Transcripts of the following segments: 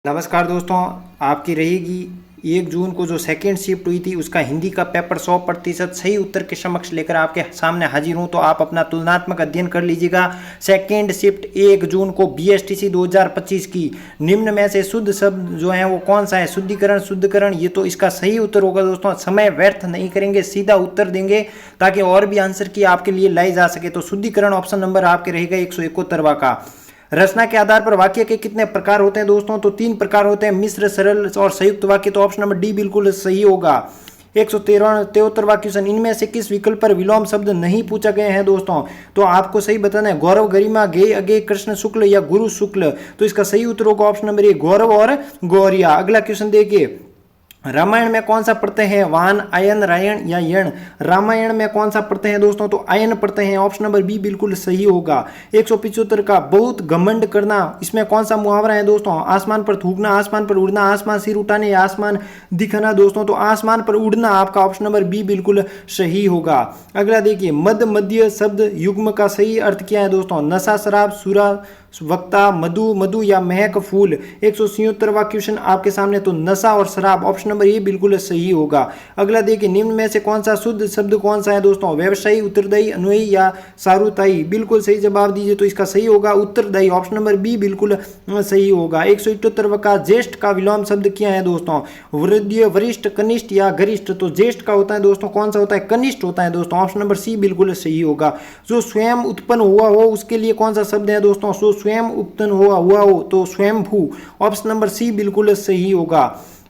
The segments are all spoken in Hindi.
नमस्कार दोस्तों, आपकी रहेगी 1 जून को जो सेकेंड शिफ्ट हुई थी उसका हिंदी का पेपर 100% सही उत्तर के समक्ष लेकर आपके सामने हाजिर हूं। तो आप अपना तुलनात्मक अध्ययन कर लीजिएगा। सेकेंड शिफ्ट 1 जून को बीएसटीसी 2025 की निम्न में से शुद्ध शब्द जो है वो कौन सा है? शुद्धिकरण, शुद्धकरण, ये तो इसका सही उत्तर होगा दोस्तों। समय व्यर्थ नहीं करेंगे, सीधा उत्तर देंगे ताकि और भी आंसर की आपके लिए लाई जा सके। तो शुद्धिकरण ऑप्शन नंबर आपके रहेगा 171वां का। रचना के आधार पर वाक्य के कितने प्रकार होते हैं दोस्तों? तो 3 प्रकार होते हैं, मिश्र, सरल और संयुक्त वाक्य। तो ऑप्शन नंबर डी बिल्कुल सही होगा। 173वां क्वेश्चन, इनमें से किस विकल्प पर विलोम शब्द नहीं पूछा गए हैं दोस्तों? तो आपको सही बताना है, गौरव, गरिमा, गेय, अगे, कृष्ण शुक्ल या गुरु शुक्ल। तो इसका सही उत्तर होगा ऑप्शन नंबर ए, गौरव और गौरिया। अगला क्वेश्चन देखिए, रामायण में कौन सा पढ़ते हैं? वान, आयन, रायण या यण? रामायण में कौन सा पढ़ते हैं दोस्तों? तो आयन पढ़ते हैं। ऑप्शन नंबर बी बिल्कुल सही होगा। 175 का, बहुत घमंड करना, इसमें कौन सा मुहावरा है दोस्तों? आसमान पर थूकना, आसमान पर उड़ना, आसमान सिर उठाने या आसमान दिखाना दोस्तों? तो आसमान पर उड़ना आपका ऑप्शन नंबर बी बिल्कुल सही होगा। अगला देखिए, मद मध्य शब्द युग्म का सही अर्थ क्या है दोस्तों? नशा, शराब, सुरा, वक्ता, मधु, मधु या महक, फूल। 176वां क्वेश्चन आपके सामने, तो नशा और शराब, ऑप्शन नंबर ए बिल्कुल सही होगा। अगला देखिए, निम्न में से कौन सा शुद्ध शब्द कौन सा है दोस्तों? व्यवसायी, उत्तरदायी, अनुयायी या सारुताई? बिल्कुल सही जवाब दीजिए। तो इसका सही होगा उत्तरदायी, ऑप्शन नंबर बी बिल्कुल सही होगा। 178वां का, ज्येष्ठ का विलोम शब्द क्या है दोस्तों? वृद्ध, वरिष्ठ, कनिष्ठ या गरिष्ठ? तो ज्येष्ठ का होता है दोस्तों कौन सा होता है? कनिष्ठ होता है दोस्तों, ऑप्शन नंबर सी बिल्कुल सही होगा। जो स्वयं उत्पन्न हुआ हो उसके लिए कौन सा शब्द है दोस्तों? स्वयं उत्पन्न हुआ हो तो स्वयंभू, ऑप्शन नंबर सी बिल्कुल सही होगा।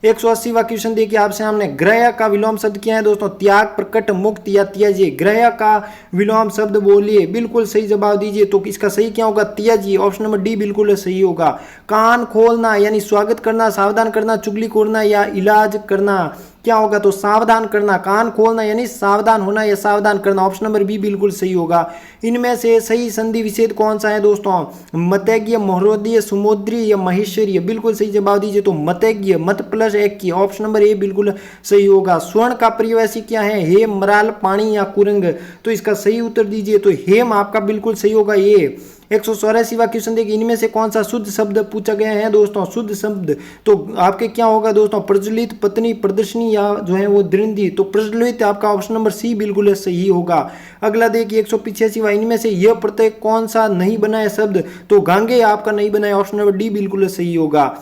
180वां क्वेश्चन देखिए आपसे सामने, ग्रह का विलोम शब्द क्या है दोस्तों? त्याग, प्रकट, मुक्त या त्याज्य? ग्रह का विलोम शब्द बोलिए, बिल्कुल सही जवाब दीजिए। तो इसका सही क्या होगा? त्याज्य, ऑप्शन नंबर डी बिल्कुल सही होगा। कान खोलना यानी स्वागत करना, सावधान करना, चुगली खोलना या इलाज करना? क्या होगा? तो सावधान करना। कान खोलना यानी सावधान होना या सावधान करना, ऑप्शन नंबर बी बिल्कुल सही होगा। इनमें से सही संधि विच्छेद कौन सा है दोस्तों? मतज्ञ, मोहरोदीय, सुमोद्री या महेश्वरीय? बिल्कुल सही जवाब दीजिए। तो मतज्ञ, मत प्लस एक की, ऑप्शन नंबर ए बिल्कुल सही होगा। स्वर्ण का पर्यायवाची क्या है? हेम, मराल, पानी या कुरंग? तो इसका सही उत्तर दीजिए। तो हेम आपका बिल्कुल सही होगा ये। 184वां क्वेश्चन देखिए, इनमें से कौन सा शुद्ध शब्द पूछा गया है दोस्तों? शुद्ध शब्द तो आपके क्या होगा दोस्तों? प्रज्वलित, पत्नी, प्रदर्शनी या जो है वो दृंदी? तो प्रज्वलित आपका ऑप्शन नंबर सी बिल्कुल सही होगा। अगला देखिए 185वां, इनमें से यह प्रत्यय कौन सा नहीं बना है शब्द? तो गांगे आपका नहीं बना है, ऑप्शन नंबर डी बिल्कुल सही होगा।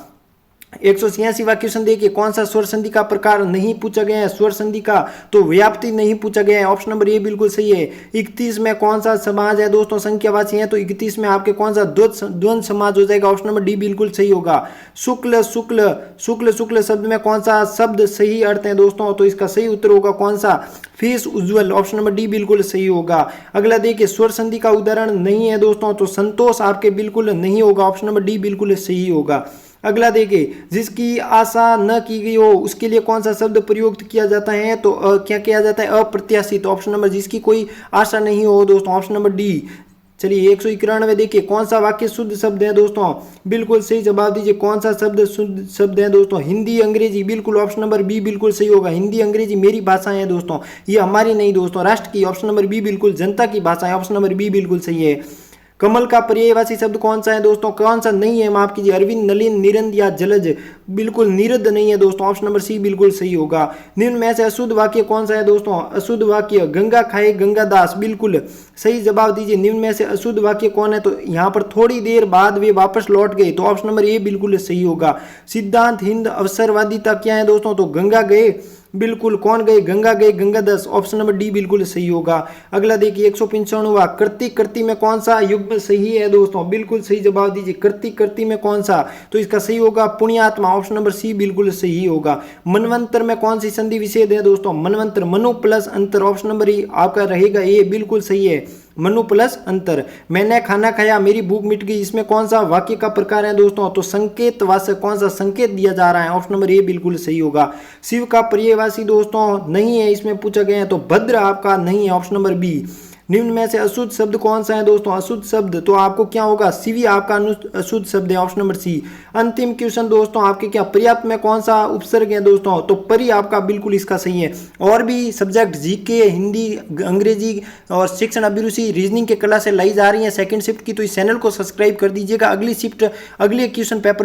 186वां क्वेश्चन देखिए, कौन सा स्वर संधि का प्रकार नहीं पूछा गया है? स्वर संधि का तो व्याप्ति नहीं पूछा गया है, ऑप्शन नंबर ए बिल्कुल सही है। 31 में कौन सा समाज है दोस्तों? संख्यावाची है, तो 31 में आपके कौन सा द्वंद्व समाज हो जाएगा, ऑप्शन नंबर डी बिल्कुल सही होगा। शुक्ल, शुक्ल, शुक्ल, शुक्ल शब्द में कौन सा शब्द सही अर्थ है दोस्तों? तो इसका सही उत्तर होगा कौन सा? फेस, उज्जवल, ऑप्शन नंबर डी बिल्कुल सही होगा। अगला देखिए, स्वर संधि का उदाहरण नहीं है दोस्तों, तो संतोष आपके बिल्कुल नहीं होगा, ऑप्शन नंबर डी बिल्कुल सही होगा। अगला देखिए, जिसकी आशा न की गई हो उसके लिए कौन सा शब्द प्रयुक्त किया जाता है? तो क्या किया जाता है? अप्रत्याशित, ऑप्शन नंबर, जिसकी कोई आशा नहीं हो दोस्तों, ऑप्शन नंबर डी। चलिए 191 देखिए, कौन सा वाक्य शुद्ध शब्द है दोस्तों? बिल्कुल सही जवाब दीजिए। कौन सा शब्द शुद्ध शब्द है दोस्तों? हिंदी, अंग्रेजी, बिल्कुल ऑप्शन नंबर बी बिल्कुल सही होगा। हिंदी, अंग्रेजी मेरी भाषा है दोस्तों, ये हमारी नहीं दोस्तों, राष्ट्र की, ऑप्शन नंबर बी बिल्कुल, जनता की भाषा है, ऑप्शन नंबर बी बिल्कुल सही है। कमल का पर्यायवाची शब्द कौन सा है दोस्तों? कौन सा नहीं है, माफ कीजिए, अरविंद, नलिन, निरंद या जलज? बिल्कुल निरद नहीं है दोस्तों, ऑप्शन नंबर सी बिल्कुल सही होगा। निम्न में से अशुद्ध वाक्य कौन सा है दोस्तों? अशुद्ध वाक्य, गंगा खाए गंगा दास, बिल्कुल सही जवाब दीजिए। निम्न में से अशुद्ध वाक्य कौन है? तो यहाँ पर थोड़ी देर बाद वे वापस लौट गए, तो ऑप्शन नंबर ए बिल्कुल सही होगा। सिद्धांत, हिंद, अवसरवादिता क्या है दोस्तों? तो गंगा गए, बिल्कुल, कौन गए? गंगा गए गंगादास, ऑप्शन नंबर डी बिल्कुल सही होगा। अगला देखिए 195वां, कृति, कृति में कौन सा युग्म सही है दोस्तों? बिल्कुल सही जवाब दीजिए। कृति, कृति में कौन सा? तो इसका सही होगा पुण्यात्मा, ऑप्शन नंबर सी बिल्कुल सही होगा। मनवंतर में कौन सी संधि विच्छेद है दोस्तों? मनवंतर, मनु प्लस अंतर, ऑप्शन नंबर ई आपका रहेगा ए, बिल्कुल सही है, मनु प्लस अंतर। मैंने खाना खाया, मेरी भूख मिट गई, इसमें कौन सा वाक्य का प्रकार है दोस्तों? तो संकेत वाच्य, कौन सा संकेत दिया जा रहा है, ऑप्शन नंबर ए बिल्कुल सही होगा। शिव का पर्यायवाची दोस्तों नहीं है, इसमें पूछा गया है, तो भद्र आपका नहीं है, ऑप्शन नंबर बी। निम्न में से अशुद्ध शब्द कौन सा है दोस्तों? अशुद्ध शब्द तो आपको क्या होगा? शिवी आपका अशुद्ध शब्द है, ऑप्शन नंबर सी। अंतिम क्वेश्चन दोस्तों आपके क्या, पर्याप्त में कौन सा उपसर्ग है दोस्तों? तो परि आपका बिल्कुल इसका सही है। और भी सब्जेक्ट जीके, हिंदी, अंग्रेजी और शिक्षण अभिरुचि, रीजनिंग के क्लास से लाई जा रही है सेकंड शिफ्ट की, तो इस चैनल को सब्सक्राइब कर दीजिएगा। अगली शिफ्ट, अगले क्वेश्चन पेपर में